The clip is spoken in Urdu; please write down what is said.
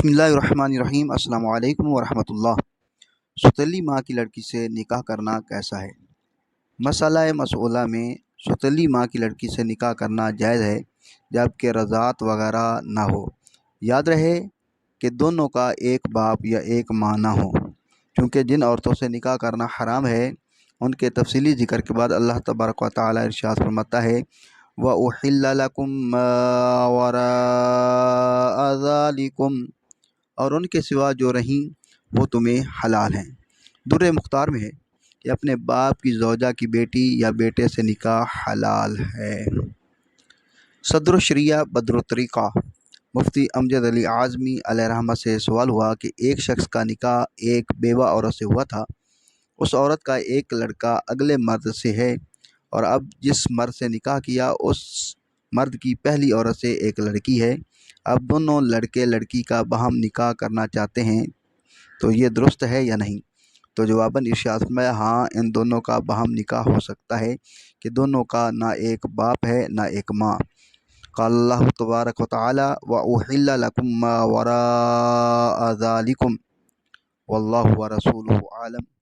بسم اللہ الرحمن الرحیم۔ السلام علیکم ورحمۃ اللہ۔ ستلی ماں کی لڑکی سے نکاح کرنا کیسا ہے؟ مسئلہ مسئولہ میں ستلی ماں کی لڑکی سے نکاح کرنا جائز ہے جبکہ رضاعت وغیرہ نہ ہو۔ یاد رہے کہ دونوں کا ایک باپ یا ایک ماں نہ ہو، کیونکہ جن عورتوں سے نکاح کرنا حرام ہے ان کے تفصیلی ذکر کے بعد اللہ تبارک و تعالی ارشاد فرماتا ہے وَأُحِلَّ لَكُم مَّا وَرَاءَ ذَلِكُمْ، اور ان کے سوا جو رہیں وہ تمہیں حلال ہیں۔ در مختار میں ہے کہ اپنے باپ کی زوجہ کی بیٹی یا بیٹے سے نکاح حلال ہے۔ صدر الشریعہ بدر الطریقہ مفتی امجد علی اعظمی علیہ رحمہ سے سوال ہوا کہ ایک شخص کا نکاح ایک بیوہ عورت سے ہوا تھا، اس عورت کا ایک لڑکا اگلے مرد سے ہے، اور اب جس مرد سے نکاح کیا اس مرد کی پہلی عورت سے ایک لڑکی ہے، اب دونوں لڑکے لڑکی کا باہم نکاح کرنا چاہتے ہیں تو یہ درست ہے یا نہیں؟ تو جواباً ارشاد فرمایا ہاں، ان دونوں کا باہم نکاح ہو سکتا ہے کہ دونوں کا نہ ایک باپ ہے نہ ایک ماں۔ قال اللہ تبارک و تعالی وَأُحِلَّ لَكُم مَّا وَرَاءَ ذَلِكُمْ وَاللَّهُ وَرَسُولُهُ عَالَمٌ۔